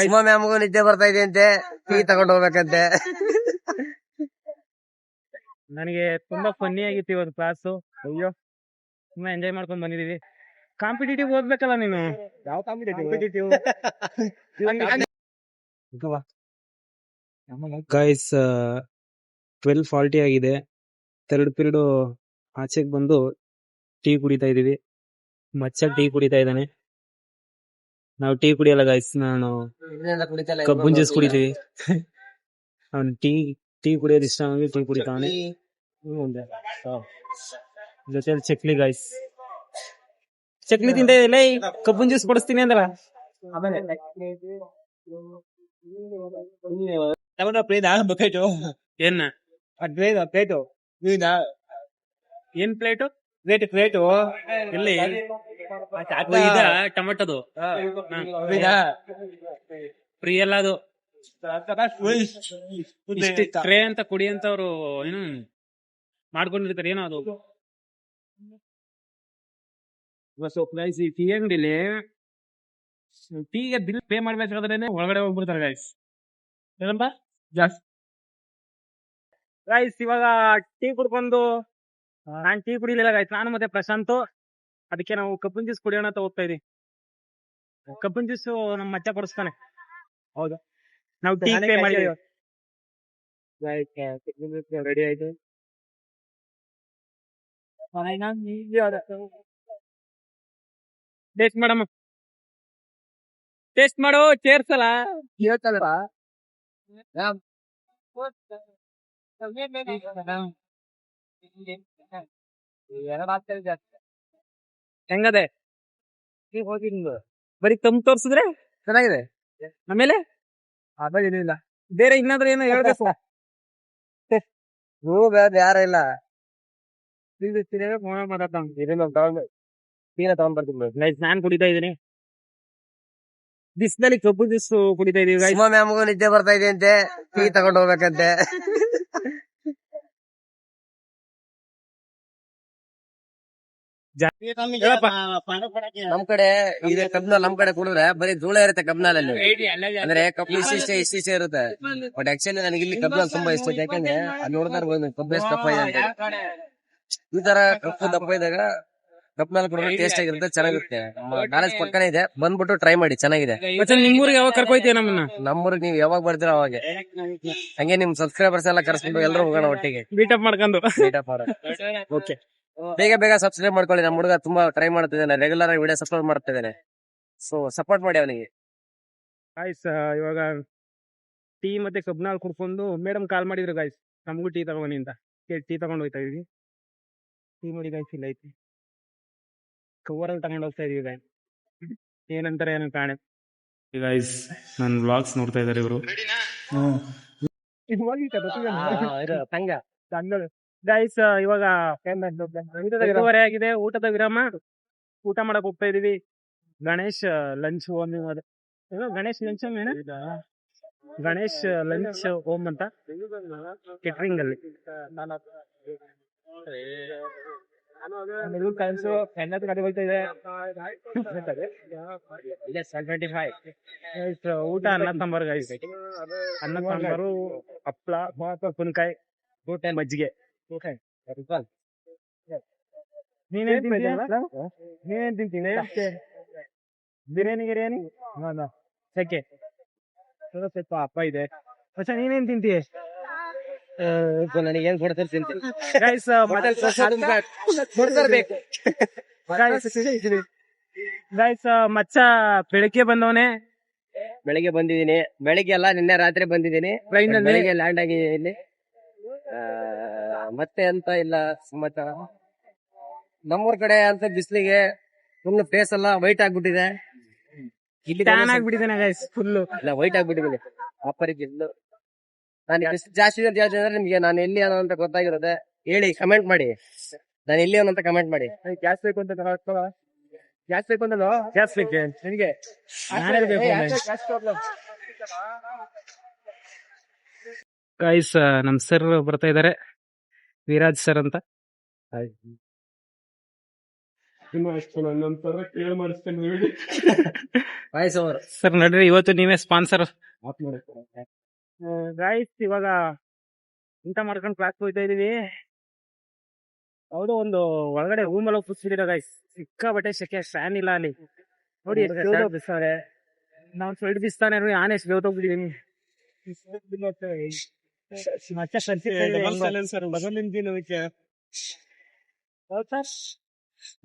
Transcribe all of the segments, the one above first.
ಸುಮಾ ಮ್ಯಾಮ್ಗೂ ನಿದ್ದೆ ಬರ್ತಾ ಇದೆ ಅಂತೆ, ಟೀ ತಗೊಂಡು ಹೋಗ್ಬೇಕಂತೆ. ನನಗೆ ತುಂಬಾ ಫನ್ನಿ ಆಗಿತ್ತು ಇವತ್ತು ಕ್ಲಾಸು. ಅಯ್ಯೋ ತುಂಬಾ ಎಂಜಾಯ್ ಮಾಡ್ಕೊಂಡ್ ಬಂದಿದೀವಿ. ಕಾಂಪಿಟೇಟಿವ್ ಓದ್ಬೇಕಲ್ಲ ನೀನು. ಯಾವ ಕಾಂಪಿಟೇಟಿವ್? ಗೈಸ್ 12:40 ಆಗಿದೆ. ಥರ್ಡ್ ಪೀರಿಯಡ್ ಆಚೆಗೆ ಬಂದು ಟೀ ಕುಡಿತಾ ಇದೀವಿ. ಮಚ್ಚ ಟೀ ಕುಡಿತಾ ಇದ್ದಾನೆ. ನಾವು ಟೀ ಕುಡಿಯಲ್ಲ ಗೈಸ್, ನಾನು ಕಬ್ಬುನ್ ಜ್ಯೂಸ್ ಕುಡಿತೀವಿ. ಅವ್ನು ಟೀ ಕುಡಿಯೋದು ಇಷ್ಟ, ನಮಗೆ ಟೀ ಕುಡಿತಾವನೆ. ಜೊತೆಲಿ ಚಕ್ಲಿ ಗೈಸ್, ಚಕ್ಲಿ ತಿಂತ ಇಲ್ಲ, ಕಬ್ಬುನ್ ಜ್ಯೂಸ್ ಕೊಡಿಸ್ತೀನಿ ಅಂದ್ರ ಏನ್ ಪ್ಲೇಟು ಇಲ್ಲಿ ಟೊಮೆಟೊದು ಫ್ರೀ ಎಲ್ಲ ಅದು ಟ್ರೇ ಅಂತ ಕುಡಿ ಅಂತ ಅವ್ರು ಏನು ಮಾಡ್ಕೊಂಡಿರ್ತಾರೆ, ಏನೋ ಅದು. ಈ ಟೀ ಅಂಗಡಿಲಿ ಟೀಗೆ ಬಿಲ್ ಪೇ ಮಾಡ್ಬೇಕಾದ್ರೆ ಒಳಗಡೆ ಹೋಗ್ಬಿಡ್ತಾರೆ ಗೈಸ್. ಏನಪ್ಪ ಜಾಸ್ತಿ ಗೈಸ್. ಇವಾಗ ಟೀ ಕುಡ್ಕೊಂಡು, ನಾನ್ ಟೀ ಕುಡಿಲಿಲ್ಲ ಗೈಸ್, ನಾನು ಮತ್ತೆ ಪ್ರಶಾಂತ್. ಅದಕ್ಕೆ ನಾವು ಕಬ್ಬನ್ ಜ್ಯೂಸ್ ಕುಡಿಯೋಣ ಅಂತ ಹೋಗ್ತಾ ಇದೀವಿ. ಕಬ್ಬನ್ ಜ್ಯೂಸ್ ನಮ್ಮ ಮಚ್ಚ ಕೊಡಿಸ್ತಾನೆ. ಹೌದು, ನಾವು ಟೀ ಪೇ ಮಾಡಿದೀವಿ. ರೆಡಿ ಆಯ್ತು. ಟೇಸ್ಟ್ ಮಾಡಮ್ಮ, ಟೇಸ್ಟ್ ಮಾಡು. ಚೇರ್ಸಲ್ಲ ಹೆಂಗದೆ? ಬರೀ ತಮ್ ತೋರ್ಸಿದ್ರೆ ಚೆನ್ನಾಗಿದೆ. ಆಮೇಲೆ ಏನಿಲ್ಲ, ಬೇರೆ ಇನ್ನಾದ್ರೂ ಏನೋ ಹೇಳ್ಬೇಕು. ಯಾರ ಇಲ್ಲ, ನಾನ್ ಕುಡಿತಾ ಇದೀನಿ. ಬಿಸಿಲಲ್ಲಿ ಕಬ್ಬು ಜ್ಯೂಸ್ ಕುಡಿತಾ ಇದೀವಿ. ಸುಮಾ ಮ್ಯಾಮ್ಗೂ ನಿದ್ದೆ ಬರ್ತಾ ಇದೆ ಅಂತೆ, ಟೀ ತಗೊಂಡು ಹೋಗ್ಬೇಕಂತೆ. ನಮ್ ಕಡೆ ಇದೆ ಕಬ್ನ, ನಮ್ ಕಡೆ ಕುಡಿದ್ರೆ ಬರೀ ಧೂಳ ಇರುತ್ತೆ ಕಬ್ನಲ್ಲಿ. ಅಂದ್ರೆ ಕಬ್ಬು ಇಷ್ಟೇ ಇರುತ್ತೆ. ಬಟ್ ಆಕ್ಚುಲಿ ನನಗೆ ಇಲ್ಲಿ ಕಬ್ನ ತುಂಬಾ ಇಷ್ಟ. ಯಾಕಂದ್ರೆ ಅಲ್ಲಿ ನೋಡಿದ್ರೆ ಕಬ್ಬು ಎಷ್ಟು ದಪ್ಪ ಇದೆ ಅಂತ. ಈ ತರ ಕಪ್ಪು ದಪ್ಪ ಇದ್ದಾಗ ಕಬ್ನಲ್ಲಿ ಕುಡಿದ್ರೆ ಟೇಸ್ಟ್ ಆಗಿರುತ್ತೆ, ಚೆನ್ನಾಗಿರುತ್ತೆ. ನಾಲೆಜ್ ಪಕ್ಕನೇ ಇದೆ, ಬಂದ್ಬಿಟ್ಟು ಟ್ರೈ ಮಾಡಿ, ಚೆನ್ನಾಗಿದೆ. ನಿಮ್ಮೂರಿಗೆ ಯಾವಾಗ ಕರ್ಕೊಯ್ತೀಯ ನಮ್ಮನ್ನ? ನಮ್ಮೂರಿಗೆ ನೀವು ಯಾವಾಗ ಬರ್ತೀರ ಅವಾಗ. ಹಂಗೆ ನಿಮ್ ಸಬ್ಸ್ಕ್ರೈಬರ್ಸ್ ಎಲ್ಲ ಕರ್ಸ್ಕೊಂಡು ಎಲ್ಲರೂ ಹೋಗೋಣ ಒಟ್ಟಿಗೆ, ಮೀಟಪ್ ಮಾಡ್ಕೊಂಡು. ಓಕೆ, ಬೇಗ ಸಬ್ಸ್ಕ್ರೈಬ್ ಮಾಡ್ಕೊಳ್ಳಿ. ನಮ್ಮ ಹುಡುಗ ತುಂಬಾ ಟ್ರೈ ಮಾಡ್ತಿದ್ದಾನೆ, ರೆಗ್ಯುಲರ್ ಆಗಿ ವಿಡಿಯೋ ಸಬ್ಸ್ಕ್ರೈಬ್ ಮಾಡ್ತಿದ್ದಾನೆ. ಸೊ ಸಪೋರ್ಟ್ ಮಾಡಿ ಅವನಿಗೆ. ಗಾಯ್ಸ್ ಇವಾಗ ಟೀ ಮತ್ತೆ ಕಬ್ನಾಲ್ ಕುಡ್ಕೊಂಡು ಮೇಡಮ್ ಕಾಲ್ ಮಾಡಿದ್ರು ಗಾಯ್ಸ್, ನಮಗೂ ಟೀ ತಗೊಂಡಿ ಅಂತ. ಟೀ ತಗೊಂಡು ಹೋಗ್ತಾ ಇದೀವಿ. ಟೀ ನೋಡಿ ಗಾಯ್ಸ್, ಇಲ್ಲ ಐತಿ ಕವರಲ್ಲಿ ತಗೊಂಡು ಹೋಗ್ತಾ ಇದೀವಿ ಗಾಯ್ಸ್. ಏನಂತಾರೆ ಏನೋ ಕಾಣೆ ಗಾಯ್ಸ್. ನನ್ನ ವ್ಲಾಗ್ಸ್ ನೋಡ್ತಾ ಇದಾರೆ ಇವರು. ಗೈಸ್ ಇವಾಗ 8:30 ಆಗಿದೆ, ಊಟದ ವಿರಾಮ. ಊಟ ಮಾಡಕ್ ಹೋಗ್ತಾ ಇದೀವಿ. Ganesh lunch home, Ganesh lunch home Ganesh lunch home ಅಂತ ಕೆಟ್ರಿಂಗ್ ಅಲ್ಲಿ. ಗಾಡಿ ಹೋಗ್ತಾ ಇದೆ. ಊಟ ಅನ್ನ ಸಾಂಬಾರು ಗೈಸ್, ಅನ್ನ ಸಾಂಬಾರು, ಹಪ್ಳ, ಉಪ್ಪಿನಕಾಯಿ, ಮಜ್ಜಿಗೆ. ನೀನೇನ್ ತಿಂತೀನಿ? ಬಿರಿಯಾನಿ ಸೆಕೆ ಸ್ವಲ್ಪ ಅಪ್ಪ ಇದೆ. ನೀನೇನ್ ತಿಂತೀಯ? ನನಗೇನ್ ಕೊಡ್ತಾರೆ ತಿಂತೀನಿ. ಗೈಸ್ ಮಚ್ಚ ಬೆಳಗ್ಗೆ ಬಂದವನೇ. ಬೆಳಿಗ್ಗೆ ಬಂದಿದ್ದೀನಿ, ಬೆಳಿಗ್ಗೆ ಅಲ್ಲ ನಿನ್ನೆ ರಾತ್ರಿ ಬಂದಿದ್ದೀನಿ. ಬೆಳಿಗ್ಗೆ ಲ್ಯಾಂಡ್ ಆಗಿದ್ದೀನಿ ಇಲ್ಲಿ. ಮತ್ತೆ ಅಂತ ಇಲ್ಲ ಸಮಾಚಾರ. ನಮ್ಮೂರ್ ಕಡೆ ಅಂತ ಬಿಸಿಲಿಗೆ ಫುಲ್ ಫೇಸ್ ಎಲ್ಲ ವೈಟ್ ಆಗ್ಬಿಟ್ಟಿದೆ. ಇಲ್ಲಿ ಟ್ಯಾನ್ ಆಗ್ಬಿಟ್ಟಿದ್ದೇನೆ ಗೈಸ್, ಫುಲ್ ಇಲ್ಲ ವೈಟ್ ಆಗ್ಬಿಟ್ಟಿದ್ದೀನಿ. ಅಪ್ಪರಿಗೆ ನಾನು ಜಾಸ್ತಿ ಅಂದ್ರೆ ನಿಮ್ಗೆ ನಾನು ಎಲ್ಲಿ ಅನ್ನೋ ಅಂತ ಗೊತ್ತಾಗಿರೋದೆ. ಹೇಳಿ, ಕಮೆಂಟ್ ಮಾಡಿ, ನಾನು ಎಲ್ಲಿ ಅನ್ನೋ ಅಂತ ಕಮೆಂಟ್ ಮಾಡಿ. ಗ್ಯಾಸ್ ಬೇಕು ಅಂತ ಗ್ಯಾಸ್ ಬೇಕು ಅಂತ ಗ್ಯಾಸ್ ಬೇಕು ನಿನಗೆ. ಗೈಸ್ ನಮ್ ಸರ್ ಬರ್ತಾ ಇದಾರೆ, ವಿರಾಜ್ ಸರ್ ಅಂತ. Voice over. ಸರ್ ನಡ್ರಿ, ಇವತ್ತು ನೀವೇ ಸ್ಪಾನ್ಸರ್. ಗಾಯ್ಸ್ ಇವಾಗ ಊಟ ಮಾಡ್ಕೊಂಡು ಕ್ಲಾಸ್ ಹೋಗ್ತಾ ಇದೀವಿ. ಹೌದು, ಒಂದು ಒಳಗಡೆ ರೂಮ್ ಎಲ್ಲ ಕೂತ್ಬಿಟ್ಟಿರೋ ಗಾಯ್ಸ್. ಸಿಕ್ಕಾಬಟ್ಟೆ ಶೆಕೆ, ಫ್ಯಾನ್ ಇಲ್ಲ ಅಲ್ಲಿ. ನೋಡಿ ಬಿಸ್ತಾರೆ, ನಾವು ಸ್ವೆಟ್ ಬಿಸ್ತಾನೆ ನೋಡಿ. ಆನೆ ಬೇವತೋಗ್ಬಿಟ್ಟಿದೀನಿ.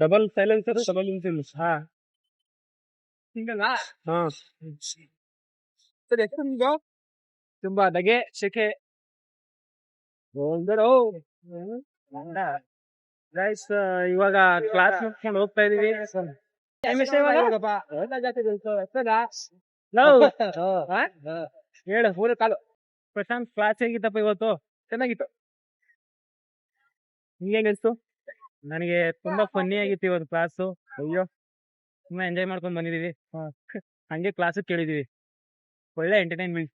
Double silencer, double engine. ಹಾ ತುಂಬಾ ಧಗೆ, ಶೆಕೆ. ಗೈಸ್ ಇವಾಗ ಕ್ಲಾಸ್ ಮುಗಿಸ್ಕೊಂಡು ಹೋಗ್ತಾ ಇದೀವಿ. ಹೇಳು ಪೂರ ಕಾಲು. ಪ್ರಶಾಂತ್, ಕ್ಲಾಸ್ ಹೇಗಿತ್ತಪ್ಪ ಇವತ್ತು? ಚೆನ್ನಾಗಿತ್ತು. ನಿಂಗೆ ಅನಿಸ್ತು? ನನಗೆ ತುಂಬಾ ಫನ್ನಿ ಆಗಿತ್ತು ಇವತ್ತು ಕ್ಲಾಸು. ಅಯ್ಯೋ, ತುಂಬಾ ಎಂಜಾಯ್ ಮಾಡ್ಕೊಂಡ್ ಬಂದಿದೀವಿ. ಹಂಗೆ ಕ್ಲಾಸ್ ಕೇಳಿದೀವಿ, ಒಳ್ಳೆ ಎಂಟರ್ಟೈನ್ಮೆಂಟ್.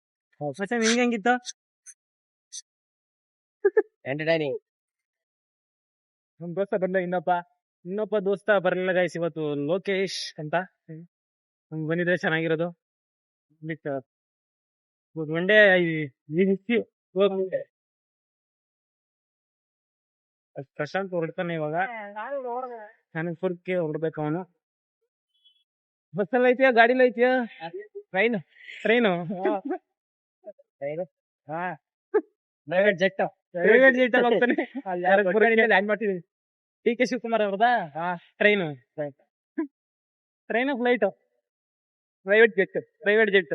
ಮತ್ತೆ ನಿಂಗೆ ಹೆಂಗಿತ್ತು? ಎಂಟರ್ಟೈನಿಂಗ್. ನಮ್ ದೋಸ್ತ ಬಂದ, ಇನ್ನೊಬ್ಬ ದೋಸ್ತ ಬರಲಿಲ್ಲ ಗೈಸ್ ಇವತ್ತು, ಲೋಕೇಶ್ ಅಂತ. ಬಂದಿದ್ರೆ ಚೆನ್ನಾಗಿರೋದು. ಒನ್ ಡೇ ಪ್ರಶಾಂತ್ ಹೊರಡ್ತಾನೆ ಇವಾಗ. ನನಗೆ ಫುರ್ಕೆ ಹೊರಡ್ಬೇಕು ಅವನು. ಬಸ್ಸಲ್ಲಿ ಐತಿಯಾ, ಗಾಡಿಲಿ ಐತಿಯಾ? ಟ್ರೈನು ಹಾ, ಪ್ರೈವೇಟ್ ಜೆಟ್ ಅಲ್ಲಿ ಹೋಗ್ತಾನೆ. ಲ್ಯಾಂಡ್ ಮಾಡ್ತಿದೀವಿ. ಡಿ ಕೆ ಶಿವಕುಮಾರ್ ಅವ್ರದ ಟ್ರೈನು, ಫ್ಲೈಟ್, ಪ್ರೈವೇಟ್ ಜೆಟ್.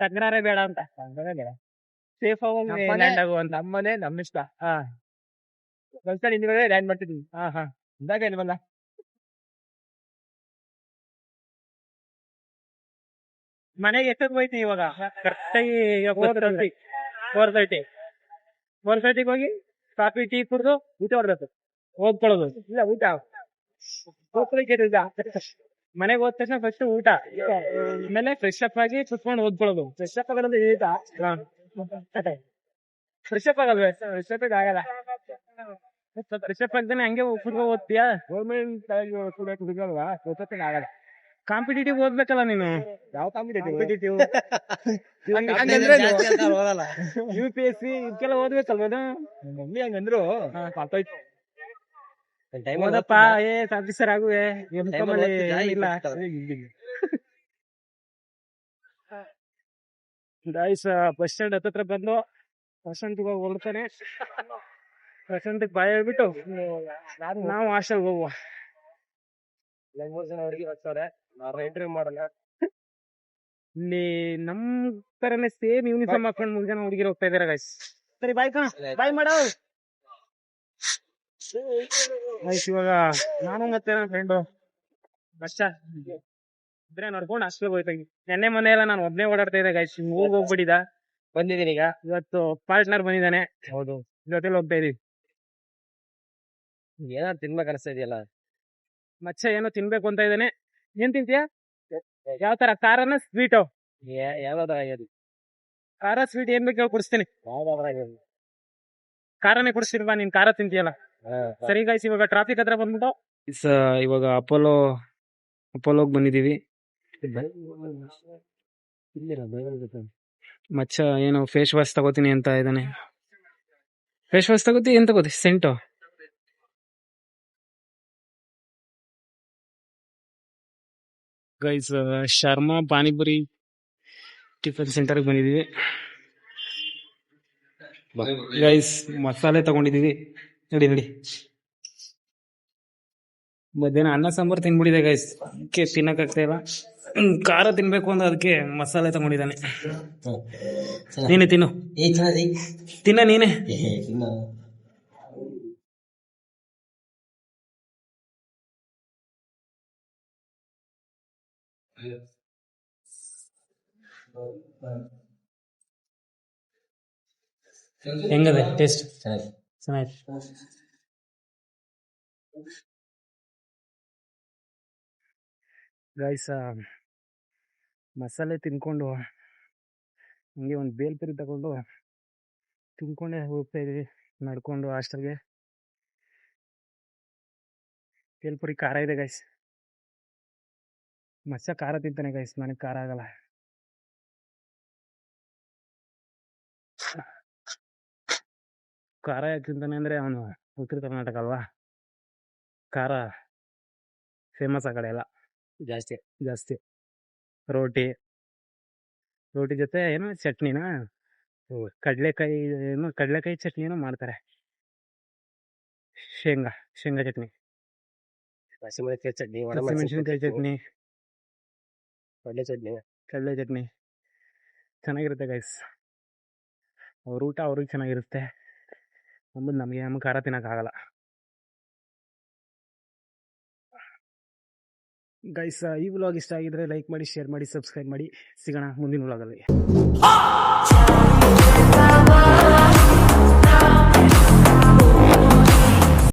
ತಗ್ರಾರೇ ಬೇಡ ಅಂತ, ಸೇಫ್ ಆಗಿ ಲ್ಯಾಂಡ್ ಆಗುವಂತ. ನಮ್ಮನೆ ನಮ್ಮಿಷ್ಟ. ಹಿಂದ್ಗಡೆ ಲ್ಯಾಂಡ್ ಮಾಡ್ತಿದೀವಿ. ಇದ್ದಾಗ ಇಲ್ವಲ್ಲ. ಮನೆಗೆ ಎಷ್ಟೊತ್ತು ಹೋಯ್ತು ಇವಾಗ? ಕರೆಕ್ಟಾಗಿ 4:30 ಹೋಗಿ ಕಾಫಿ ಟೀ ಕುಡಿದು ಊಟ ಮಾಡ್ಬೇಕು, ಓದ್ಕೊಳ್ಳೋದು. ಇಲ್ಲ ಊಟ ಮನೆಗೆ ಹೋದ ತಕ್ಷಣ ಫಸ್ಟ್ ಊಟ, ಆಮೇಲೆ ಫ್ರೆಶ್ ಅಪ್ ಆಗಿ ಕುತ್ಕೊಂಡು ಓದ್ಕೊಳ್ಳೋದು. ಫ್ರೆಶ್ ಅಪ್ ಆಗೋದು ಫ್ರೆಶ್ ಅಪ್ ಆಗಲ್ವೇ? ಫ್ರೆಶ್ ಅಪ್ ಆಗಲ್ಲ. ಫ್ರೆಶ್ ಅಪ್ ಆಗ್ತಾನೆ ಹಂಗೆ ಕುತ್ಕೊ ಓದ್ತೀಯಾ? ಗೌರ್ಮೆಂಟ್ ಆಗಲ್ಲ. ಕಾಂಪಿಟೇಟಿವ್ ಓದ್ಬೇಕಲ್ಲ ನೀನು. ಯಾವ ಕಾಂಪಿಟೇಟಿವ್? UPSC ಇದಕ್ಕೆಲ್ಲ ಓದ್ಬೇಕಲ್ವ? ಮಮ್ಮಿ ಹಂಗಂದ್ರು. ಓದಪ್ಪ, ಆಫೀಸರ್ ಆಗುವೆ. ಗಾಯ್ಸ್ ಬಸ್ ಸ್ಟ್ಯಾಂಡ್ ಹತ್ತತ್ರ ಬಂದು ಪ್ರಶಾಂತ್ ಹೊರಡ್ತಾನೆ. ಪ್ರಶಾಂತ್ ಬಾಯ್ ಹೇಳ್ಬಿಟ್ಟು ನಾವು ಹಾಸ್ಟೆಲ್ ಹೋಗುವ. 3 ಜನ ಹುಡುಗಿ ಬರ್ತಾರೆ, ಇಂಟರ್ವ್ಯೂ ಮಾಡಲ್ಲ. ಇಲ್ಲಿ ನಮ್ ತರನೇ ಸೇಮ್ ಯೂನಿಫಾರ್ಮ್ ಹಾಕೊಂಡು 3 ಜನ ಹುಡುಗಿರು ಹೋಗ್ತಾ ಇದಾರೆ ಗಾಯ್ಸ್. ಸರಿ, ಬಾಯ್ ಬಾಯ್ ಮಾಡೋ. ಇವಾಗ ನಾನು ಮತ್ತೆ ನನ್ನ ಫ್ರೆಂಡು ಇದ್ರೆ ನೋಡ್ಕೊಂಡು ಅಷ್ಟೇ ಹೋಯ್ತಾ. ನೆನ್ನೆ ಮೊನ್ನೆ ಎಲ್ಲ ನಾನು ಒಬ್ನೇ ಓಡಾಡ್ತಾ ಇದ್ದೆ ಗಾಯ್ಸ್. ಊರಿಗೆ ಹೋಗ್ಬಿಟ್ಟಿದ, ಬಂದಿದ್ದೀನಿ ಈಗ. ಇವತ್ತು ಪಾರ್ಟ್ನರ್ ಬಂದಿದ್ದಾನೆ. ಹೌದು, ಜೊತೆಲಿ ಹೋಗ್ತಾ ಇದೀವಿ. ಏನಾದ್ರು ತಿನ್ಬೇಕು ಅನಿಸ್ತಾ ಇದೆಯಲ್ಲ. ಮಚ್ಚ ಏನೋ ತಿನ್ಬೇಕು ಅಂತ ಇದ್ದಾನೆ. ಏನ್ ತಿಂತೀಯಾ? ಯಾವ ತರ, ಖಾರನ ಸ್ವೀಟು? ಯಾವ್ದಾದ್ರು ಖಾರ ಸ್ವೀಟ್ ಏನ್ ಬೇಕು ಕೊಡಿಸ್ತೀನಿ. ಖಾರನೇ ಕೊಡಿಸ್ತೀನಿ ಬಾ, ನೀನ್ ಖಾರ ತಿಂತೀಯಲ್ಲ. ಸರಿ ಗಾಯ್ಸ್, ಇವಾಗ ಟ್ರಾಫಿಕ್ ಹತ್ರ ಬಂದ್ಬಿಟ್ಟು ಇವಾಗ ಅಪೋಲೋಗ್ ಬಂದಿದೀವಿ. ಮಚ್ಚ ಏನೋ ಫೇಸ್ ವಾಶ್ ತಗೋತೀನಿ ಅಂತ ಇದ್ದಾನೆ. ಫೇಸ್ ವಾಶ್ ತಗೋತಿ? ಏನ್ ತಗೋತಿ? Scent? Guys Sharma panipuri tiffin ಸೆಂಟರ್ಗೆ ಬಂದಿದೀವಿ. ಗೈಸ್ ಮಸಾಲೆ ತಗೊಂಡಿದೀವಿ. ನೋಡಿ, ಮಧ್ಯಾಹ್ನ ಅನ್ನ ಸಾಂಬಾರು ತಿನ್ಬಿಟ್ಟಿದೆ ಗೈಸ್. ಅದಕ್ಕೆ ತಿನ್ನಕ್ಕಾಗ್ತಾ ಇಲ್ಲ. ಖಾರ ತಿನ್ಬೇಕು ಅಂದ್ರೆ ಅದಕ್ಕೆ ಮಸಾಲೆ ತಗೊಂಡಿದ್ದಾನೆ. ನೀನೆ ತಿನ್ನು. ನೀನೆ. ಹೆಂಗದೆ ಟೇಸ್ಟ್? ಚೆನ್ನಾಗಿ. ಗೈಸ್ ಮಸಾಲೆ ತಿನ್ಕೊಂಡು ಹಂಗೆ ಒಂದು ಬೇಲ್ಪುರಿ ತಗೊಂಡು ತಿನ್ಕೊಂಡೆ ಹೋಗ್ತಾ ಇದೀವಿ ನಡ್ಕೊಂಡು ಹಾಸ್ಟೆಲ್ಗೆ. ಬೇಲ್ಪುರಿ ಖಾರ ಇದೆ ಗೈಸ್. ಮಚ್ಚ ಖಾರ ತಿಂತಾನೆ ಗೈಸ್, ನನಗೆ ಖಾರ ಆಗಲ್ಲ. ಖಾರ ಯಾಕೆ ತಿಂತಾನೆ ಅಂದ್ರೆ ಅವನು ಉತ್ತರ ಕರ್ನಾಟಕ ಅಲ್ವಾ, ಖಾರ ಫೇಮಸ್ ಆ ಕಡೆ ಎಲ್ಲ ಜಾಸ್ತಿ. ಜಾಸ್ತಿ. ರೋಟಿ ಜೊತೆ ಏನೋ ಚಟ್ನಿನ, ಕಡಲೆಕಾಯಿ ಏನೋ ಕಡಲೆಕಾಯಿ ಚಟ್ನಿ ಏನೋ ಮಾಡ್ತಾರೆ, ಶೇಂಗಾ ಚಟ್ನಿ, ಹಸಿಮೆಣಸಿನಕಾಯಿ ಚಟ್ನಿ, ಹಸಿಮೆಣಸಿನಕಾಯಿ ಚಟ್ನಿ, ಕಡಲೆ ಚಟ್ನಿ ಚೆನ್ನಾಗಿರುತ್ತೆ ಗೈಸ್. ಅವ್ರ ಊಟ ಅವ್ರಿಗೆ ಚೆನ್ನಾಗಿರುತ್ತೆ, ನಮಗೆ ಖಾರ ತಿನ್ನೋಕ್ಕಾಗಲ್ಲ ಗೈಸ್. ಈ ವ್ಲಾಗ್ ಇಷ್ಟ ಆಗಿದ್ರೆ ಲೈಕ್ ಮಾಡಿ, ಶೇರ್ ಮಾಡಿ, ಸಬ್ಸ್ಕ್ರೈಬ್ ಮಾಡಿ. ಸಿಗೋಣ ಮುಂದಿನ ವ್ಲಾಗಲ್ಲಿ.